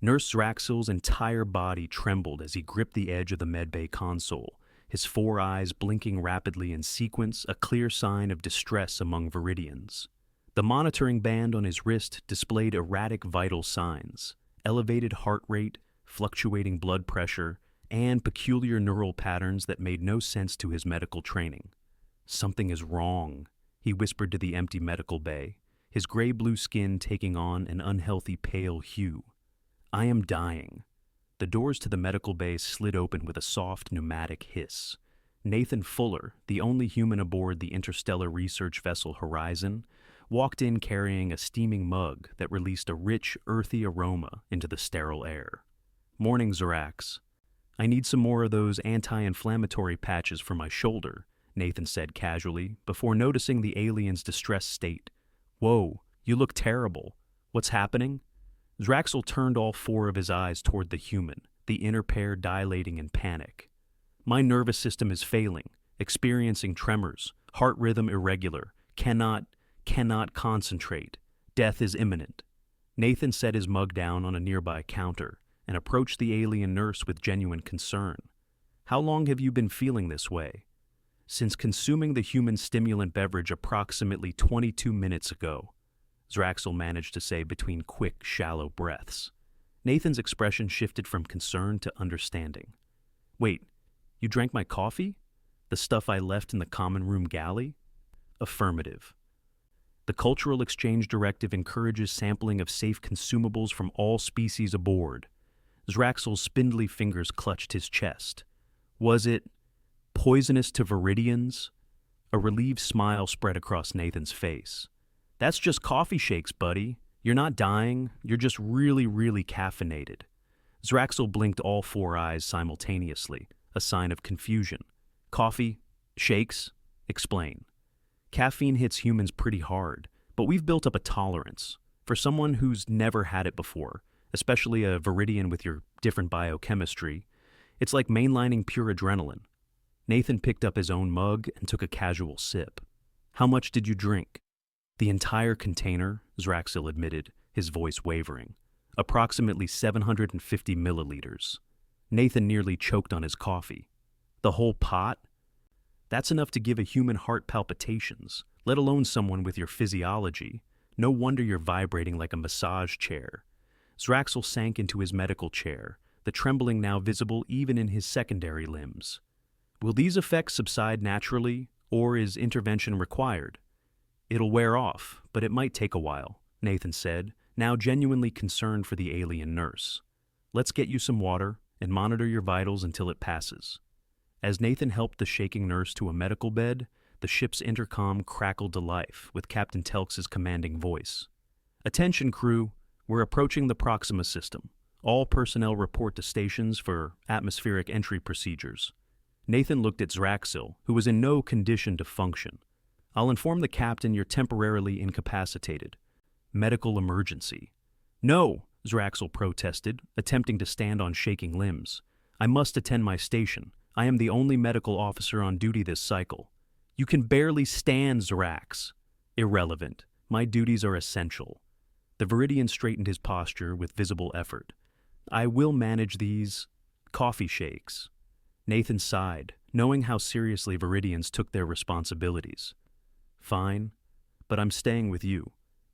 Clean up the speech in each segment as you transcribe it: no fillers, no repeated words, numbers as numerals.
Nurse Zraxil's entire body trembled as he gripped the edge of the medbay console, his four eyes blinking rapidly in sequence, a clear sign of distress among Veridians. The monitoring band on his wrist displayed erratic vital signs, elevated heart rate, fluctuating blood pressure, and peculiar neural patterns that made no sense to his medical training. "Something is wrong," he whispered to the empty medical bay, his gray-blue skin taking on an unhealthy pale hue. "I am dying." The doors to the medical bay slid open with a soft pneumatic hiss. Nathan Fuller, the only human aboard the interstellar research vessel Horizon, walked in carrying a steaming mug that released a rich, earthy aroma into the sterile air. "Morning, Zrax. I need some more of those anti-inflammatory patches for my shoulder," Nathan said casually, before noticing the alien's distressed state. "Whoa, you look terrible. What's happening?" Zraxil turned all four of his eyes toward the human, the inner pair dilating in panic. "My nervous system is failing, experiencing tremors, heart rhythm irregular, cannot concentrate. Death is imminent." Nathan set his mug down on a nearby counter and approached the alien nurse with genuine concern. "How long have you been feeling this way?" "Since consuming the human stimulant beverage approximately 22 minutes ago," Zraxil managed to say between quick, shallow breaths. Nathan's expression shifted from concern to understanding. "Wait, you drank my coffee? The stuff I left in the common room galley?" "Affirmative. The Cultural Exchange Directive encourages sampling of safe consumables from all species aboard." Zraxil's spindly fingers clutched his chest. "Was it poisonous to Veridians?" A relieved smile spread across Nathan's face. "That's just coffee shakes, buddy. You're not dying, you're just really, really caffeinated." Zraxil blinked all four eyes simultaneously, a sign of confusion. "Coffee? Shakes? Explain." "Caffeine hits humans pretty hard, but we've built up a tolerance. For someone who's never had it before, especially a Veridian with your different biochemistry, it's like mainlining pure adrenaline." Nathan picked up his own mug and took a casual sip. "How much did you drink?" "The entire container," Zraxil admitted, his voice wavering. "Approximately 750 milliliters." Nathan nearly choked on his coffee. "The whole pot?" "That's enough to give a human heart palpitations, let alone someone with your physiology. No wonder you're vibrating like a massage chair." Zraxil sank into his medical chair, the trembling now visible even in his secondary limbs. "Will these effects subside naturally, or is intervention required?" "It'll wear off, but it might take a while," Nathan said, now genuinely concerned for the alien nurse. "Let's get you some water and monitor your vitals until it passes." As Nathan helped the shaking nurse to a medical bed, the ship's intercom crackled to life with Captain Telx's commanding voice. "Attention, crew. We're approaching the Proxima system. All personnel report to stations for atmospheric entry procedures." Nathan looked at Zraxil, who was in no condition to function. "I'll inform the captain you're temporarily incapacitated. Medical emergency." "No," Zraxil protested, attempting to stand on shaking limbs. "I must attend my station. I am the only medical officer on duty this cycle." "You can barely stand, Zrax." "Irrelevant. My duties are essential." The Veridian straightened his posture with visible effort. "I will manage these coffee shakes." Nathan sighed, knowing how seriously Veridians took their responsibilities. "Fine, but I'm staying with you.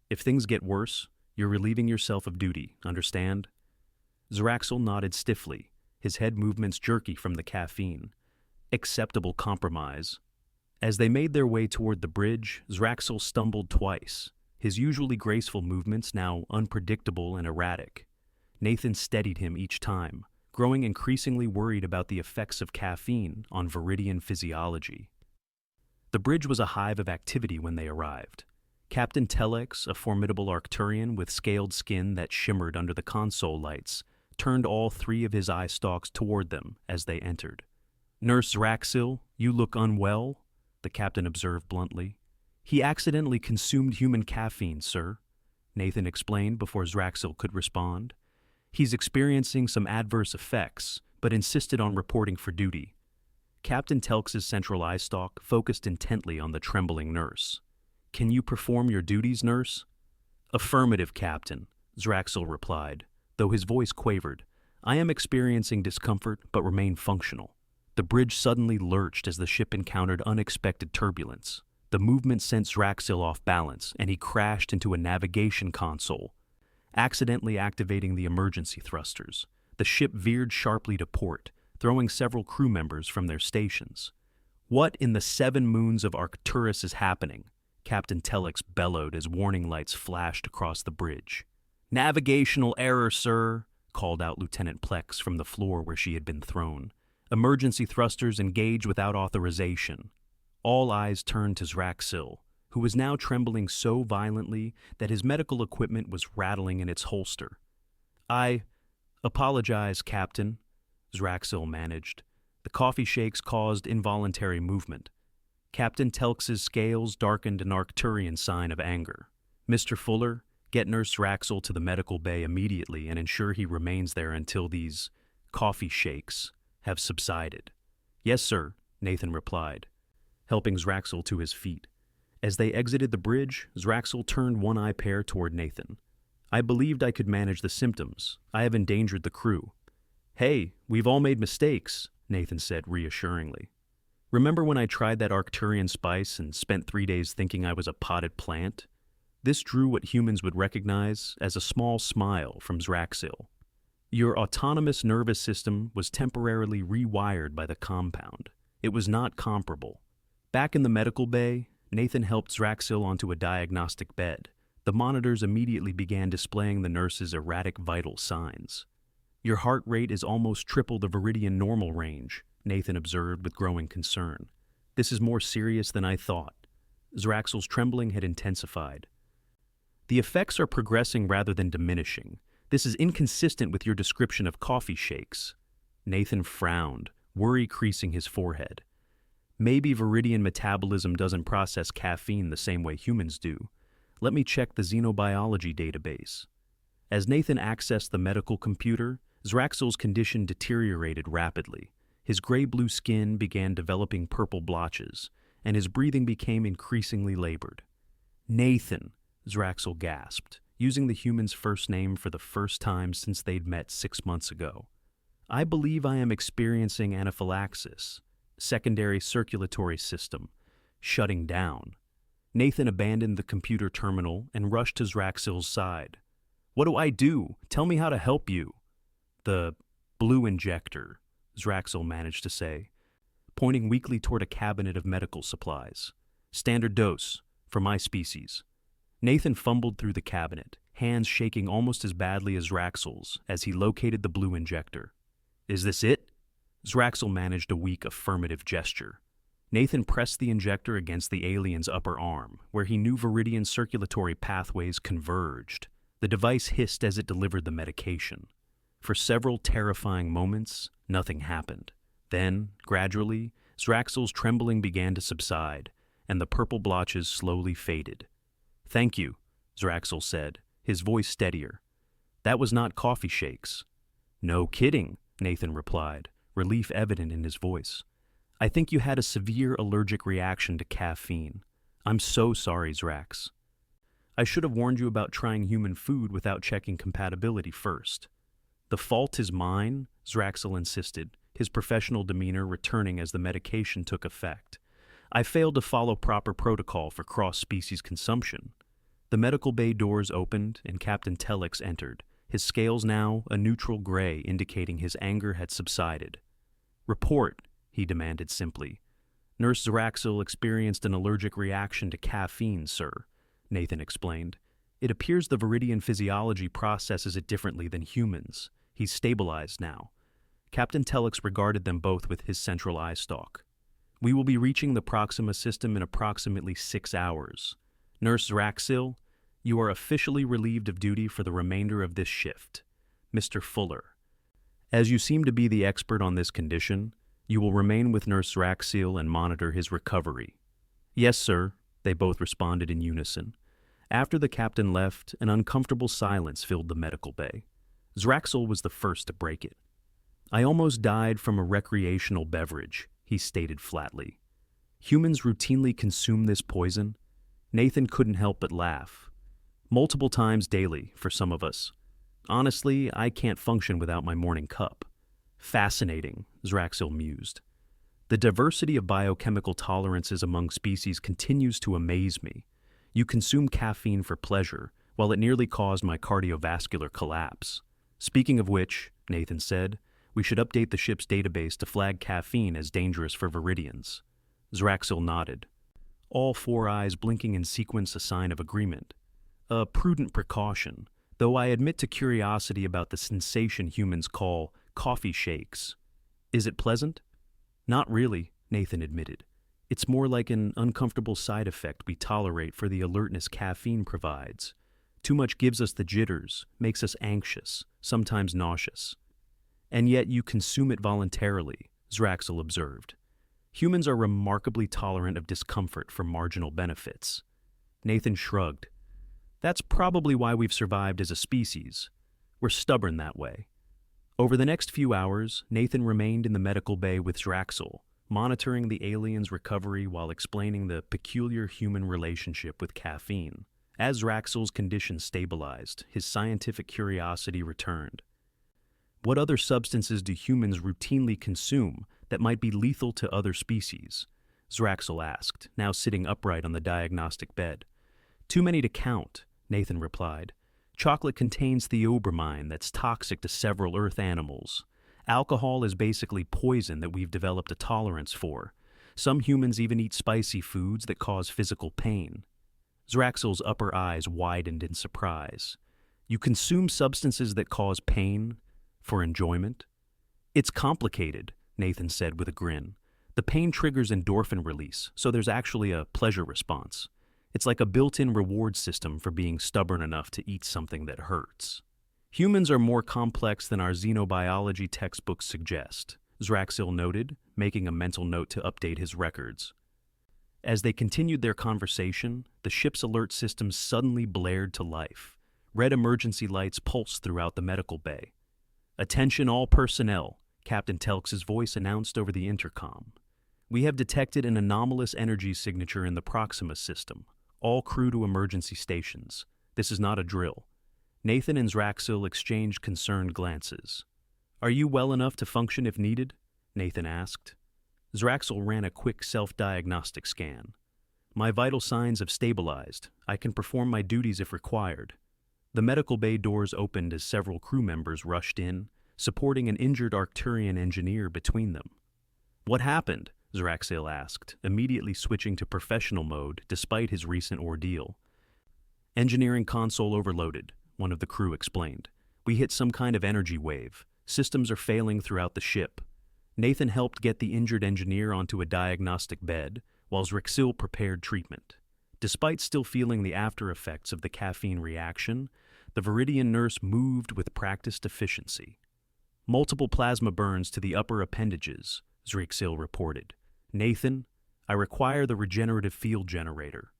If things get worse, you're relieving yourself of duty, understand?" Zraxil nodded stiffly, his head movements jerky from the caffeine. Acceptable compromise. As they made their way toward the bridge, Zraxil stumbled twice, his usually graceful movements now unpredictable and erratic. Nathan steadied him each time, growing increasingly worried about the effects of caffeine on Veridian physiology. The bridge was a hive of activity when they arrived. Captain Telex, a formidable Arcturian with scaled skin that shimmered under the console lights, turned all three of his eye stalks toward them as they entered. "Nurse Zraxil, you look unwell," the captain observed bluntly. "He accidentally consumed human caffeine, sir," Nathan explained before Zraxil could respond. "He's experiencing some adverse effects, but insisted on reporting for duty." Captain Telx's central eye stalk focused intently on the trembling nurse. "Can you perform your duties, nurse?" "Affirmative, Captain," Zraxil replied, though his voice quavered. "I am experiencing discomfort but remain functional." The bridge suddenly lurched as the ship encountered unexpected turbulence. The movement sent Zraxil off balance, and he crashed into a navigation console, accidentally activating the emergency thrusters. The ship veered sharply to port, throwing several crew members from their stations. "What in the 7 moons of Arcturus is happening?" Captain Telex bellowed as warning lights flashed across the bridge. "Navigational error, sir," called out Lieutenant Plex from the floor where she had been thrown. "Emergency thrusters engage without authorization." All eyes turned to Zraxil, who was now trembling so violently that his medical equipment was rattling in its holster. "I apologize, Captain," Zraxil managed. The coffee shakes caused involuntary movement. Captain Telx's scales darkened an Arcturian sign of anger. "Mr. Fuller, get Nurse Zraxil to the medical bay immediately and ensure he remains there until these coffee shakes have subsided." "Yes, sir," Nathan replied, helping Zraxil to his feet. As they exited the bridge, Zraxil turned one eye pair toward Nathan. "I believed I could manage the symptoms. I have endangered the crew." "Hey, we've all made mistakes," Nathan said reassuringly. "Remember when I tried that Arcturian spice and spent 3 days thinking I was a potted plant?" This drew what humans would recognize as a small smile from Zraxil. "Your autonomous nervous system was temporarily rewired by the compound. It was not comparable." Back in the medical bay, Nathan helped Zraxil onto a diagnostic bed. The monitors immediately began displaying the nurse's erratic vital signs. "Your heart rate is almost triple the Veridian normal range," Nathan observed with growing concern. "This is more serious than I thought." Zraxil's trembling had intensified. "The effects are progressing rather than diminishing. This is inconsistent with your description of coffee shakes." Nathan frowned, worry creasing his forehead. "Maybe Veridian metabolism doesn't process caffeine the same way humans do. Let me check the xenobiology database." As Nathan accessed the medical computer, Zraxil's condition deteriorated rapidly. His gray-blue skin began developing purple blotches, and his breathing became increasingly labored. "Nathan," Zraxil gasped, using the human's first name for the first time since they'd met 6 months ago. "I believe I am experiencing anaphylaxis, secondary circulatory system, shutting down." Nathan abandoned the computer terminal and rushed to Zraxil's side. "What do I do? Tell me how to help you." "The blue injector," Zraxil managed to say, pointing weakly toward a cabinet of medical supplies. "Standard dose, for my species." Nathan fumbled through the cabinet, hands shaking almost as badly as Zraxil's as he located the blue injector. "Is this it?" Zraxil managed a weak affirmative gesture. Nathan pressed the injector against the alien's upper arm, where he knew Veridian circulatory pathways converged. The device hissed as it delivered the medication. For several terrifying moments, nothing happened. Then, gradually, Zraxil's trembling began to subside, and the purple blotches slowly faded. "Thank you," Zraxil said, his voice steadier. "That was not coffee shakes." "No kidding," Nathan replied, relief evident in his voice. "I think you had a severe allergic reaction to caffeine. I'm so sorry, Zrax. I should have warned you about trying human food without checking compatibility first." "The fault is mine," Zraxil insisted, his professional demeanor returning as the medication took effect. "I failed to follow proper protocol for cross-species consumption." The medical bay doors opened and Captain Telex entered, his scales now a neutral gray indicating his anger had subsided. "Report," he demanded simply. "Nurse Zraxil experienced an allergic reaction to caffeine, sir," Nathan explained. "It appears the Veridian physiology processes it differently than humans. He's stabilized now." Captain Telex regarded them both with his central eye stalk. "We will be reaching the Proxima system in approximately 6 hours. Nurse Zraxil, you are officially relieved of duty for the remainder of this shift. Mr. Fuller, as you seem to be the expert on this condition, you will remain with Nurse Zraxil and monitor his recovery." "Yes, sir," they both responded in unison. After the captain left, an uncomfortable silence filled the medical bay. Zraxil was the first to break it. "I almost died from a recreational beverage," he stated flatly. "Humans routinely consume this poison?" Nathan couldn't help but laugh. "Multiple times daily, for some of us." Honestly, I can't function without my morning cup. Fascinating, Zraxil mused. The diversity of biochemical tolerances among species continues to amaze me. You consume caffeine for pleasure, while it nearly caused my cardiovascular collapse. Speaking of which, Nathan said, we should update the ship's database to flag caffeine as dangerous for Veridians. Zraxil nodded, all four eyes blinking in sequence, a sign of agreement. A prudent precaution, though I admit to curiosity about the sensation humans call coffee shakes. Is it pleasant? Not really, Nathan admitted. It's more like an uncomfortable side effect we tolerate for the alertness caffeine provides. Too much gives us the jitters, makes us anxious, sometimes nauseous. And yet you consume it voluntarily, Zraxil observed. Humans are remarkably tolerant of discomfort for marginal benefits. Nathan shrugged. That's probably why we've survived as a species. We're stubborn that way. Over the next few hours, Nathan remained in the medical bay with Zraxil, monitoring the alien's recovery while explaining the peculiar human relationship with caffeine. As Zraxil's condition stabilized, his scientific curiosity returned. What other substances do humans routinely consume that might be lethal to other species? Zraxil asked, now sitting upright on the diagnostic bed. Too many to count, Nathan replied. Chocolate contains theobromine that's toxic to several Earth animals. Alcohol is basically poison that we've developed a tolerance for. Some humans even eat spicy foods that cause physical pain. Zraxil's upper eyes widened in surprise. You consume substances that cause pain for enjoyment? It's complicated, Nathan said with a grin. The pain triggers endorphin release, so there's actually a pleasure response. It's like a built-in reward system for being stubborn enough to eat something that hurts. Humans are more complex than our xenobiology textbooks suggest, Zraxil noted, making a mental note to update his records. As they continued their conversation, the ship's alert systems suddenly blared to life. Red emergency lights pulsed throughout the medical bay. Attention all personnel, Captain Telx's voice announced over the intercom. We have detected an anomalous energy signature in the Proxima system. All crew to emergency stations. This is not a drill. Nathan and Zraxil exchanged concerned glances. Are you well enough to function if needed? Nathan asked. Zraxil ran a quick self-diagnostic scan. My vital signs have stabilized. I can perform my duties if required. The medical bay doors opened as several crew members rushed in, supporting an injured Arcturian engineer between them. What happened? Zraxil asked, immediately switching to professional mode despite his recent ordeal. Engineering console overloaded, one of the crew explained. We hit some kind of energy wave. Systems are failing throughout the ship. Nathan helped get the injured engineer onto a diagnostic bed, while Zraxil prepared treatment. Despite still feeling the after effects of the caffeine reaction, the Veridian nurse moved with practiced efficiency. Multiple plasma burns to the upper appendages, Zraxil reported. Nathan, I require the regenerative field generator.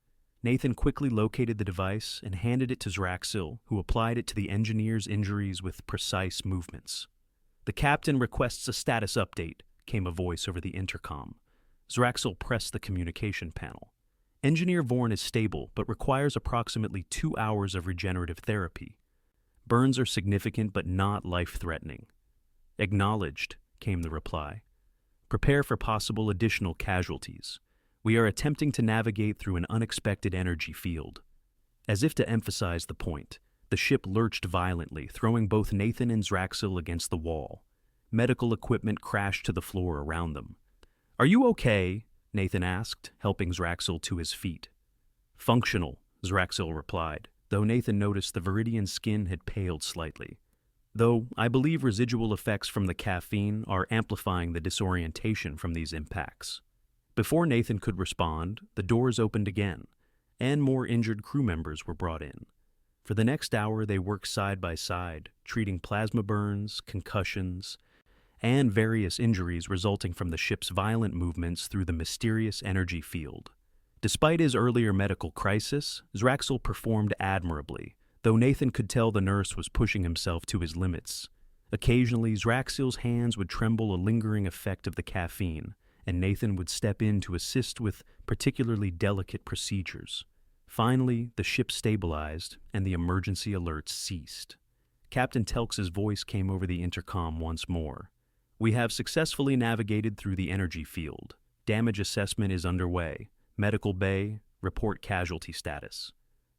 Nathan quickly located the device and handed it to Zraxil, who applied it to the engineer's injuries with precise movements. The captain requests a status update, came a voice over the intercom. Zraxil pressed the communication panel. Engineer Vorn is stable, but requires approximately 2 hours of regenerative therapy. Burns are significant but not life-threatening. Acknowledged, came the reply. Prepare for possible additional casualties. We are attempting to navigate through an unexpected energy field. As if to emphasize the point, the ship lurched violently, throwing both Nathan and Zraxil against the wall. Medical equipment crashed to the floor around them. Are you okay? Nathan asked, helping Zraxil to his feet. Functional, Zraxil replied, though Nathan noticed the Veridian skin had paled slightly. Though I believe residual effects from the caffeine are amplifying the disorientation from these impacts. Before Nathan could respond, the doors opened again, and more injured crew members were brought in. For the next hour, they worked side by side, treating plasma burns, concussions, and various injuries resulting from the ship's violent movements through the mysterious energy field. Despite his earlier medical crisis, Zraxil performed admirably, though Nathan could tell the nurse was pushing himself to his limits. Occasionally, Zraxil's hands would tremble, a lingering effect of the caffeine, and Nathan would step in to assist with particularly delicate procedures. Finally, the ship stabilized, and the emergency alerts ceased. Captain Telx's voice came over the intercom once more. "We have successfully navigated through the energy field. Damage assessment is underway. Medical bay, report casualty status."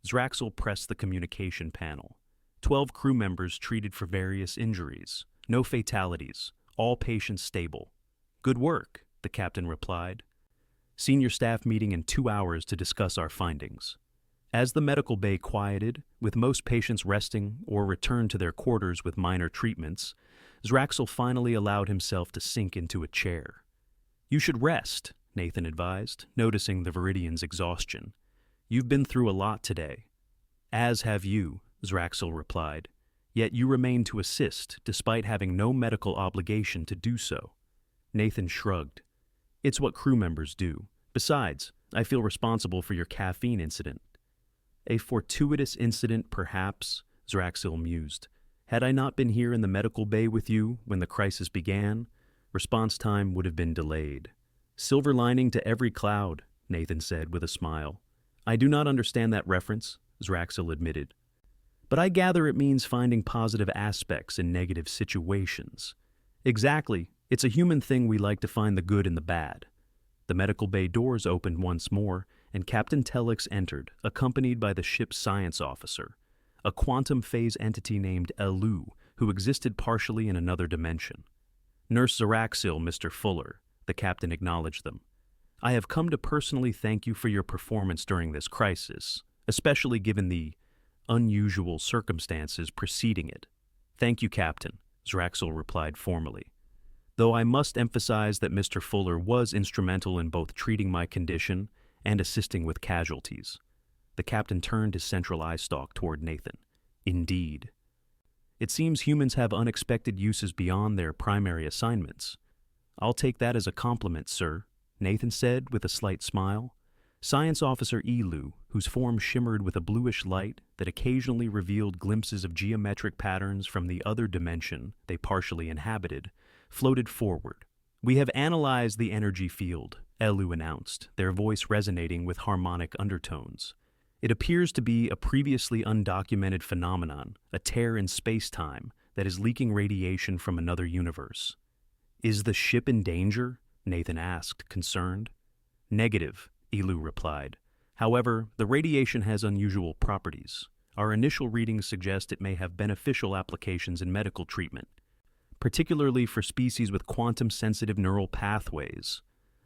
Zraxil pressed the communication panel. 12 crew members treated for various injuries. No fatalities. All patients stable. "Good work," the captain replied. "Senior staff meeting in 2 hours to discuss our findings." As the medical bay quieted, with most patients resting or returned to their quarters with minor treatments, Zraxil finally allowed himself to sink into a chair. "You should rest," Nathan advised, noticing the Veridian's exhaustion. "You've been through a lot today." "As have you," Zraxil replied. "Yet you remain to assist, despite having no medical obligation to do so." Nathan shrugged. "It's what crew members do. Besides, I feel responsible for your caffeine incident." "A fortuitous incident, perhaps," Zraxil mused. "Had I not been here in the medical bay with you when the crisis began, response time would have been delayed." "Silver lining to every cloud," Nathan said with a smile. "I do not understand that reference," Zraxil admitted. "But I gather it means finding positive aspects in negative situations." "Exactly. It's a human thing we like to find the good in the bad." The medical bay doors opened once more, and Captain Telix entered, accompanied by the ship's science officer, a quantum phase entity named Elu, who existed partially in another dimension. "Nurse Zraxil, Mr. Fuller," the captain acknowledged them. "I have come to personally thank you for your performance during this crisis, especially given the unusual circumstances preceding it." "Thank you, Captain," Zraxil replied formally. "Though I must emphasize that Mr. Fuller was instrumental in both treating my condition and assisting with casualties." The captain turned his central eye stalk toward Nathan. "Indeed. It seems humans have unexpected uses beyond their primary assignments." "I'll take that as a compliment, sir," Nathan said with a slight smile. Science Officer Elu, whose form shimmered with a bluish light that occasionally revealed glimpses of geometric patterns from the other dimension they partially inhabited, floated forward. "We have analyzed the energy field," Elu announced, their voice resonating with harmonic undertones. "It appears to be a previously undocumented phenomenon, a tear in space-time that is leaking radiation from another universe." "Is the ship in danger?" Nathan asked, concerned. "Negative," Elu replied. "However, the radiation has unusual properties. Our initial readings suggest it may have beneficial applications in medical treatment, particularly for species with quantum-sensitive neural pathways."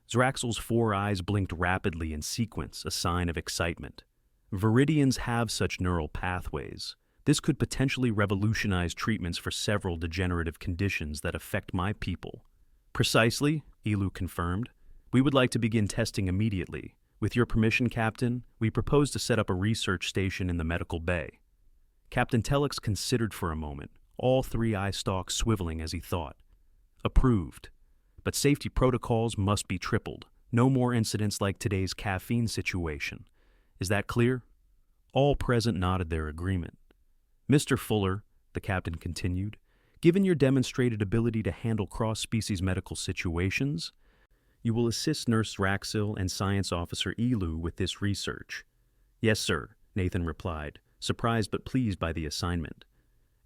Zraxil's 4 eyes blinked rapidly in sequence, a sign of excitement. "Veridians have such neural pathways. This could potentially revolutionize treatments for several degenerative conditions that affect my people." "Precisely," Elu confirmed. "We would like to begin testing immediately. With your permission, Captain, we propose to set up a research station in the medical bay." Captain Telix considered for a moment, all 3 eye stalks swiveling as he thought. "Approved. But safety protocols must be tripled. No more incidents like today's caffeine situation. Is that clear?" All present nodded their agreement. "Mr. Fuller," the captain continued, "given your demonstrated ability to handle cross-species medical situations, you will assist Nurse Zraxil and Science Officer Elu with this research." "Yes, sir," Nathan replied, surprised but pleased by the assignment.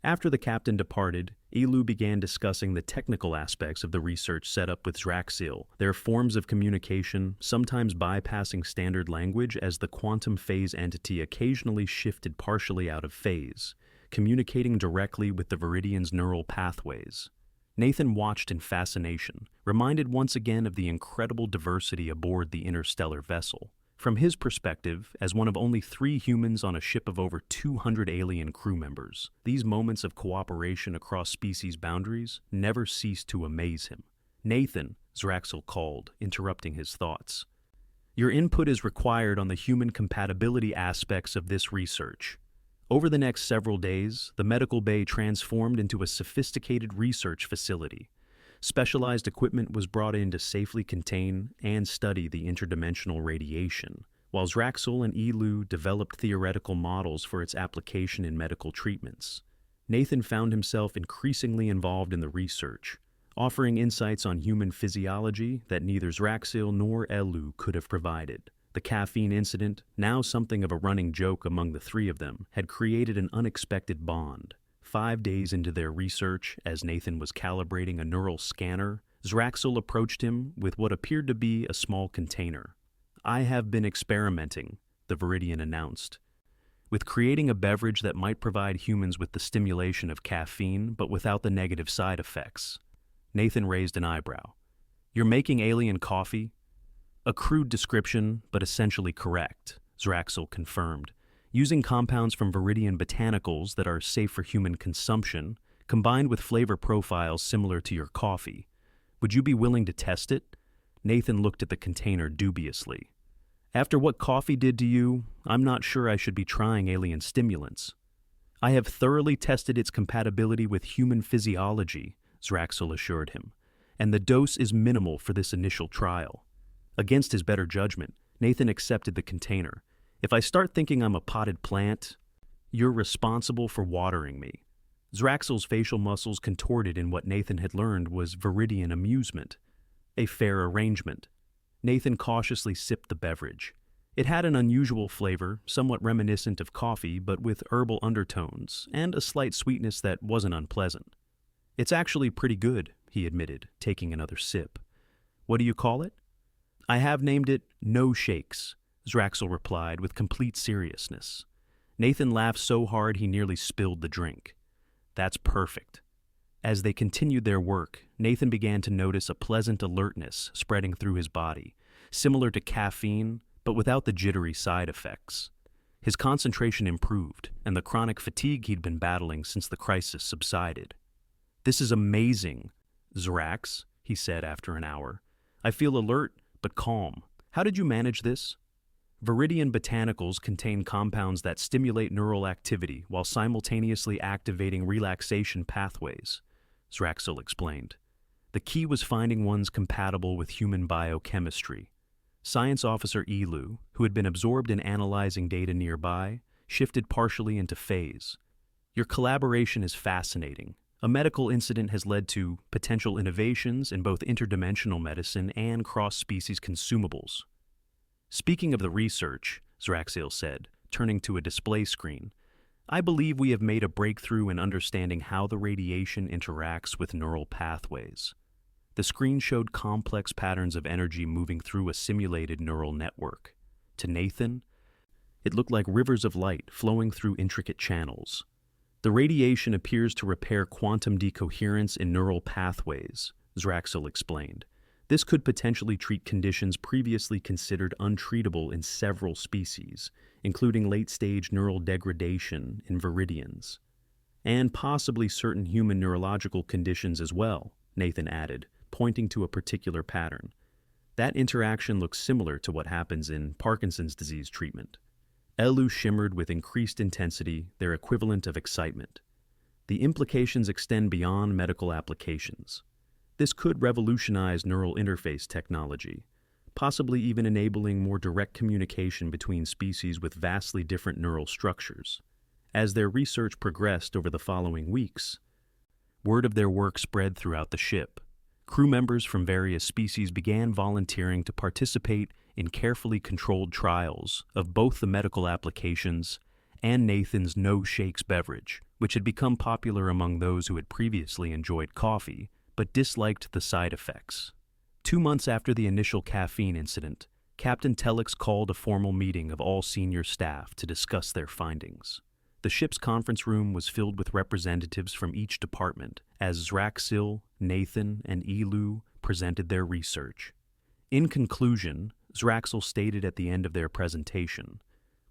After the captain departed, Elu began discussing the technical aspects of the research set up with Zraxil, their forms of communication, sometimes bypassing standard language as the quantum phase entity occasionally shifted partially out of phase, communicating directly with the Veridian's neural pathways. Nathan watched in fascination, reminded once again of the incredible diversity aboard the interstellar vessel. From his perspective, as one of only 3 humans on a ship of over 200 alien crew members, these moments of cooperation across species boundaries never ceased to amaze him. "Nathan," Zraxil called, interrupting his thoughts. "Your input is required on the human compatibility aspects of this research." Over the next several days, the medical bay transformed into a sophisticated research facility. Specialized equipment was brought in to safely contain and study the interdimensional radiation, while Zraxil and Elu developed theoretical models for its application in medical treatments. Nathan found himself increasingly involved in the research, offering insights on human physiology that neither Zraxil nor Elu could have provided. The caffeine incident, now something of a running joke among the 3 of them, had created an unexpected bond. 5 days into their research, as Nathan was calibrating a neural scanner, Zraxil approached him with what appeared to be a small container. "I have been experimenting," the Veridian announced, "with creating a beverage that might provide humans with the stimulation of caffeine, but without the negative side effects." Nathan raised an eyebrow. "You're making alien coffee?" "A crude description, but essentially correct," Zraxil confirmed. "Using compounds from Veridian botanicals that are safe for human consumption, combined with flavor profiles similar to your coffee. Would you be willing to test it?" Nathan looked at the container dubiously. "After what coffee did to you, I'm not sure I should be trying alien stimulants." "I have thoroughly tested its compatibility with human physiology," Zraxil assured him, "and the dose is minimal for this initial trial." Against his better judgment, Nathan accepted the container. "If I start thinking I'm a potted plant, you're responsible for watering me." Zraxil's facial muscles contorted in what Nathan had learned was Veridian amusement. A fair arrangement. Nathan cautiously sipped the beverage. It had an unusual flavor, somewhat reminiscent of coffee, but with herbal undertones, and a slight sweetness that wasn't unpleasant. "It's actually pretty good," he admitted, taking another sip. "What do you call it?" "I have named it No Shakes," Zraxil replied with complete seriousness. Nathan laughed so hard he nearly spilled the drink. "That's perfect." As they continued their work, Nathan began to notice a pleasant alertness spreading through his body, similar to caffeine, but without the jittery side effects. His concentration improved, and the chronic fatigue he'd been battling since the crisis subsided. "This is amazing, Zrax," he said after an hour. "I feel alert, but calm. How did you manage this?" Veridian botanicals contain compounds that stimulate neural activity while simultaneously activating relaxation pathways, Zraxil explained. "The key was finding ones compatible with human biochemistry." Science Officer Elu, who had been absorbed in analyzing data nearby, shifted partially into phase. "Your collaboration is fascinating. A medical incident has led to potential innovations in both interdimensional medicine and cross-species consumables." "Speaking of the research," Zraxil said, turning to a display screen, "I believe we have made a breakthrough in understanding how the radiation interacts with neural pathways." The screen showed complex patterns of energy moving through a simulated neural network. To Nathan, it looked like rivers of light flowing through intricate channels. "The radiation appears to repair quantum decoherence in neural pathways," Zraxil explained. "This could potentially treat conditions previously considered untreatable in several species, including late-stage neural degradation in Veridians. And possibly certain human neurological conditions as well," Nathan added, pointing to a particular pattern. "That interaction looks similar to what happens in Parkinson's disease treatment." Elu shimmered with increased intensity, their equivalent of excitement. "The implications extend beyond medical applications. This could revolutionize neural interface technology, possibly even enabling more direct communication between species with vastly different neural structures." As their research progressed over the following weeks, word of their work spread throughout the ship. Crew members from various species began volunteering to participate in carefully controlled trials of both the medical applications and Nathan's No Shakes beverage, which had become popular among those who had previously enjoyed coffee but disliked the side effects. 2 months after the initial caffeine incident, Captain Telix called a formal meeting of all senior staff to discuss their findings. The ship's conference room was filled with representatives from each department as Zraxil, Nathan, and Elu presented their research. In conclusion, Zraxil stated at the end of their presentation,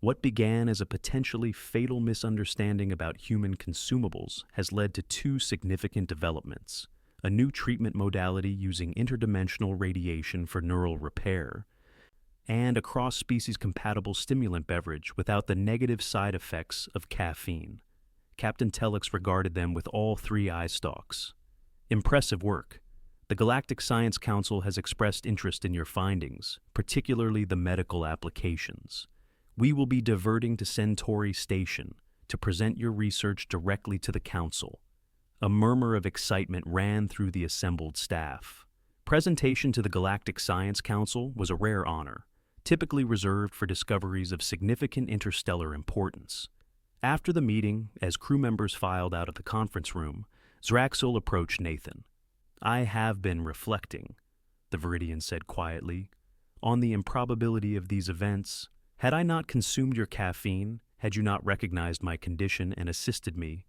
"What began as a potentially fatal misunderstanding about human consumables has led to 2 significant developments: a new treatment modality using interdimensional radiation for neural repair, and a cross-species compatible stimulant beverage without the negative side effects of caffeine." Captain Telix regarded them with all 3 eye stalks. "Impressive work. The Galactic Science Council has expressed interest in your findings, particularly the medical applications. We will be diverting to Centauri Station to present your research directly to the Council." A murmur of excitement ran through the assembled staff. Presentation to the Galactic Science Council was a rare honor, typically reserved for discoveries of significant interstellar importance. After the meeting, as crew members filed out of the conference room, Zraxil approached Nathan. "I have been reflecting," the Veridian said quietly, "on the improbability of these events. Had I not consumed your caffeine, had you not recognized my condition and assisted me,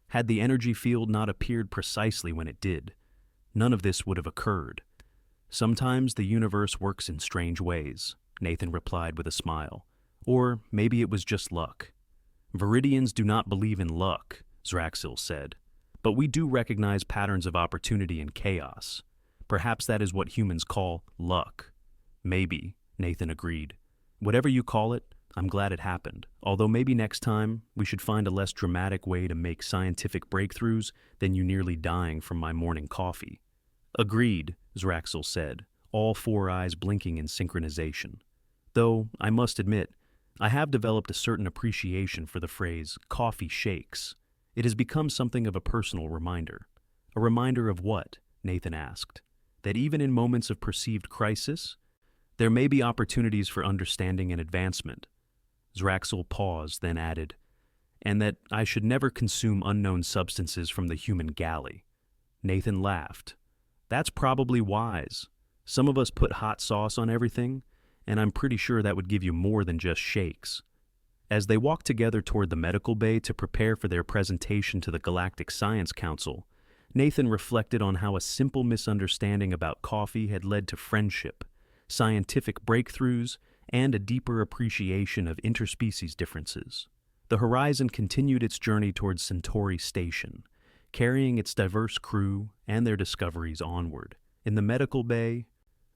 had the energy field not appeared precisely when it did, none of this would have occurred. Sometimes the universe works in strange ways," Nathan replied with a smile. "Or maybe it was just luck." "Veridians do not believe in luck," Zraxil said, "but we do recognize patterns of opportunity and chaos. Perhaps that is what humans call luck." "Maybe," Nathan agreed. "Whatever you call it, I'm glad it happened, although maybe next time we should find a less dramatic way to make scientific breakthroughs than you nearly dying from my morning coffee." "Agreed," Zraxil said, all four eyes blinking in synchronization. "Though, I must admit, I have developed a certain appreciation for the phrase coffee shakes. It has become something of a personal reminder." "A reminder of what?" Nathan asked. "That even in moments of perceived crisis, there may be opportunities for understanding and advancement." Zraxil paused, then added, "And that I should never consume unknown substances from the human galley." Nathan laughed. "That's probably wise. Some of us put hot sauce on everything, and I'm pretty sure that would give you more than just shakes." As they walked together toward the medical bay to prepare for their presentation to the Galactic Science Council, Nathan reflected on how a simple misunderstanding about coffee had led to friendship, scientific breakthroughs, and a deeper appreciation of interspecies differences. The Horizon continued its journey towards Centauri Station, carrying its diverse crew and their discoveries onward. In the medical bay,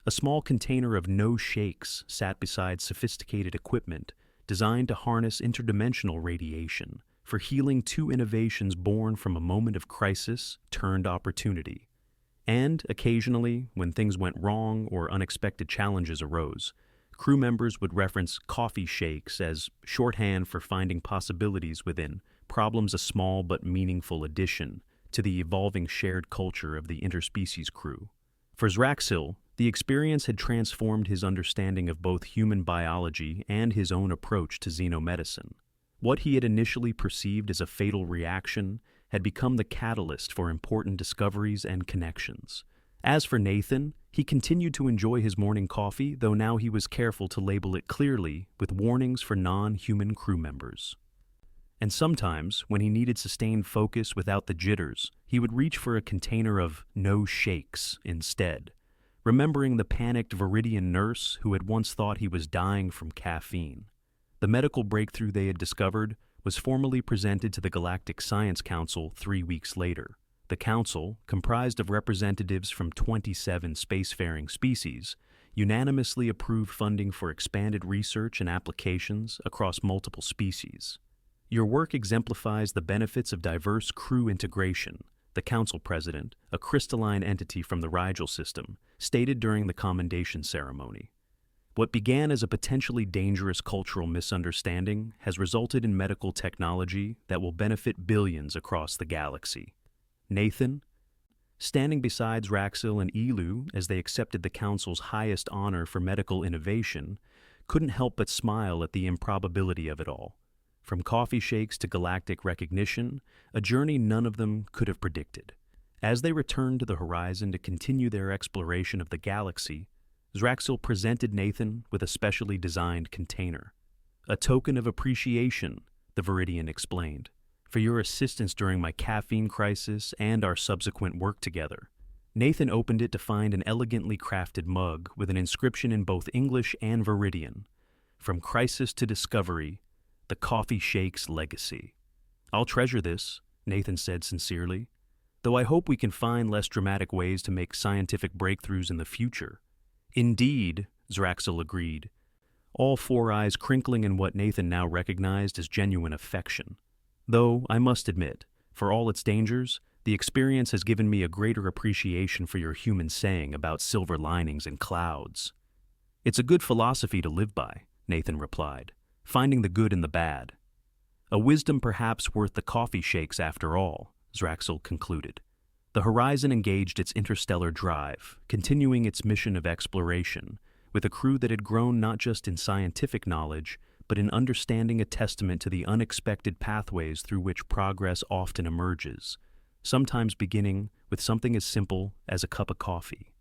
a small container of no shakes sat beside sophisticated equipment designed to harness interdimensional radiation for healing two innovations born from a moment of crisis turned opportunity. And occasionally, when things went wrong or unexpected challenges arose, crew members would reference coffee shakes as shorthand for finding possibilities within problems, a small but meaningful addition to the evolving shared culture of the interspecies crew. For Zraxil, the experience had transformed his understanding of both human biology and his own approach to xenomedicine. What he had initially perceived as a fatal reaction had become the catalyst for important discoveries and connections. As for Nathan, he continued to enjoy his morning coffee, though now he was careful to label it clearly with warnings for non-human crew members. And sometimes, when he needed sustained focus without the jitters, he would reach for a container of no shakes instead, remembering the panicked Veridian nurse who had once thought he was dying from caffeine. The medical breakthrough they had discovered was formally presented to the Galactic Science Council 3 weeks later. The council, comprised of representatives from 27 spacefaring species, unanimously approved funding for expanded research and applications across multiple species. "Your work exemplifies the benefits of diverse crew integration," the council president, a crystalline entity from the Rigel system, stated during the commendation ceremony. "What began as a potentially dangerous cultural misunderstanding has resulted in medical technology that will benefit billions across the galaxy." Nathan, standing beside Zraxil and Elu as they accepted the council's highest honor for medical innovation, couldn't help but smile at the improbability of it all. From coffee shakes to galactic recognition, a journey none of them could have predicted. As they returned to the Horizon to continue their exploration of the galaxy, Zraxil presented Nathan with a specially designed container. "A token of appreciation," the Veridian explained, "for your assistance during my caffeine crisis and our subsequent work together." Nathan opened it to find an elegantly crafted mug with an inscription in both English and Veridian: "From crisis to discovery, the coffee shake's legacy." "I'll treasure this," Nathan said sincerely, "though I hope we can find less dramatic ways to make scientific breakthroughs in the future." "Indeed," Zraxil agreed, all four eyes crinkling in what Nathan now recognized as genuine affection. "Though, I must admit, for all its dangers, the experience has given me a greater appreciation for your human saying about silver linings and clouds." "It's a good philosophy to live by," Nathan replied, "finding the good in the bad." "A wisdom perhaps worth the coffee shakes after all," Zraxil concluded. The Horizon engaged its interstellar drive, continuing its mission of exploration, with a crew that had grown not just in scientific knowledge, but in understanding a testament to the unexpected pathways through which progress often emerges, sometimes beginning with something as simple as a cup of coffee.